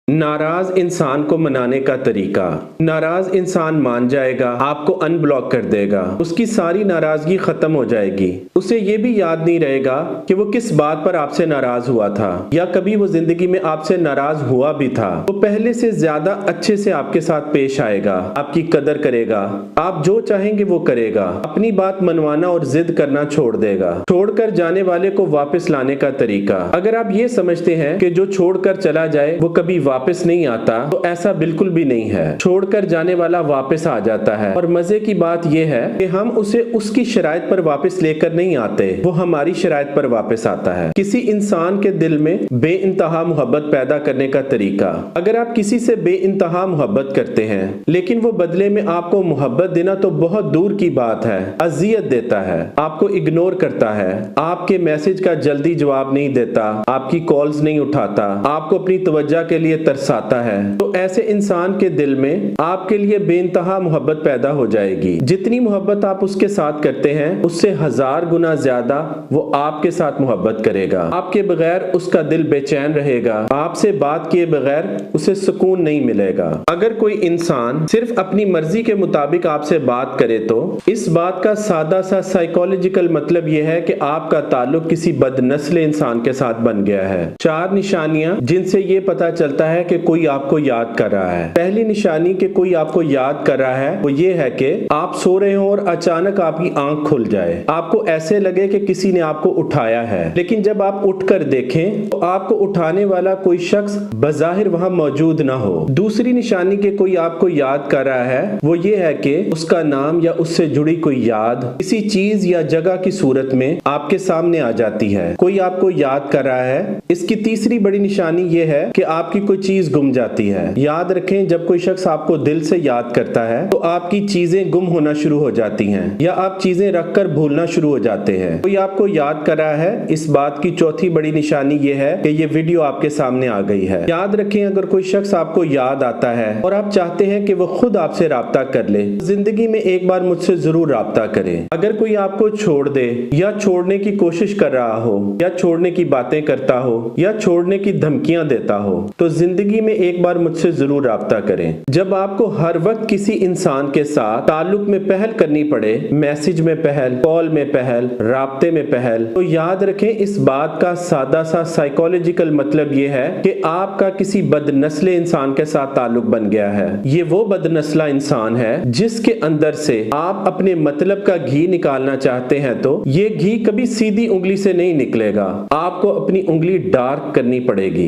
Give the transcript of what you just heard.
नाराज इंसान को मनाने का तरीका। नाराज इंसान मान जाएगा, आपको अनब्लॉक कर देगा, उसकी सारी नाराजगी खत्म हो जाएगी। उसे ये भी याद नहीं रहेगा कि वो किस बात पर आपसे नाराज हुआ था या कभी वो जिंदगी में आपसे नाराज हुआ भी था। वो पहले से ज्यादा अच्छे से आपके साथ पेश आएगा, आपकी कदर करेगा, आप जो चाहेंगे वो करेगा, अपनी बात मनवाना और जिद करना छोड़ देगा। छोड़कर जाने वाले को वापस लाने का तरीका। अगर आप ये समझते हैं कि जो छोड़कर चला जाए वो कभी वापस नहीं आता, तो ऐसा बिल्कुल भी नहीं है। छोड़कर जाने वाला वापस आ जाता है और मजे की बात यह है कि हम उसे उसकी शराइत पर वापस लेकर नहीं आते, वो हमारी शराइत पर वापस आता है। किसी इंसान के दिल में बेइंतहा मोहब्बत पैदा करने का तरीका। अगर आप किसी से बेइंतहा मोहब्बत करते हैं लेकिन वो बदले में आपको मोहब्बत देना तो बहुत दूर की बात है, अजियत देता है, आपको इग्नोर करता है, आपके मैसेज का जल्दी जवाब नहीं देता, आपकी कॉल्स नहीं उठाता, आपको अपनी तवज्जो के लिए तरसाता है, तो ऐसे इंसान के दिल में आपके लिए बेइंतहा मोहब्बत पैदा हो जाएगी। जितनी मोहब्बत आप उसके साथ करते हैं उससे 1000 गुना ज्यादा वो आपके साथ मोहब्बत करेगा। आपके बगैर उसका दिल बेचैन रहेगा, आपसे बात किए बगैर उसे सुकून नहीं मिलेगा। अगर कोई इंसान सिर्फ अपनी मर्जी के मुताबिक आपसे बात करे तो इस बात का सादा सा साइकोलॉजिकल मतलब यह है कि आपका ताल्लुक किसी बदनस्ल इंसान के साथ बन गया है। 4 निशानियां जिनसे ये पता चलता है कि कोई आपको याद कर रहा है। पहली निशानी कि कोई आपको याद कर रहा है वो ये है कि आप सो रहे हो और अचानक आपकी आंख खुल जाए, आपको ऐसे लगे कि किसी ने आपको उठाया है, लेकिन जब आप उठकर देखें तो आपको उठाने वाला कोई शख्स बज़ाहिर वहां मौजूद ना हो। दूसरी निशानी कि कोई आपको याद कर रहा है वो ये है कि उसका नाम या उससे जुड़ी कोई याद किसी चीज या जगह की सूरत में आपके सामने आ जाती है। कोई आपको याद कर रहा है। इसकी तीसरी बड़ी निशानी ये है कि आपकी कोई चीज गुम जाती है। याद रखें, जब कोई शख्स आपको दिल से याद करता है तो आपकी चीजें गुम होना शुरू हो जाती हैं या आप चीजें रखकर भूलना शुरू हो जाते हैं। कोई आपको याद कर रहा है, इस बात की चौथी बड़ी निशानी ये है कि ये वीडियो आपके सामने आ गई है। याद रखें, अगर कोई शख्स आपको याद आता है और आप चाहते हैं कि वो खुद आपसे राब्ता कर ले, जिंदगी में एक बार मुझसे जरूर राब्ता करें। अगर कोई आपको छोड़ दे या छोड़ने की कोशिश कर रहा हो या छोड़ने की बातें करता हो या छोड़ने की धमकियां देता हो तो जिंदगी में एक बार मुझसे जरूर राब्ता करें। जब आपको हर वक्त किसी इंसान के साथ ताल्लुक में पहल करनी पड़े, मैसेज में पहल, कॉल में पहल, राब्ते में पहल, तो याद रखें इस बात का सादा सा साइकोलॉजिकल मतलब ये है कि आपका किसी बदनस्ले इंसान के साथ ताल्लुक बन गया है। ये वो बदनस्ला इंसान है जिसके अंदर से आप अपने मतलब का घी निकालना चाहते हैं, तो ये घी कभी सीधी उंगली से नहीं निकलेगा, आपको अपनी उंगली डार्क करनी पड़ेगी।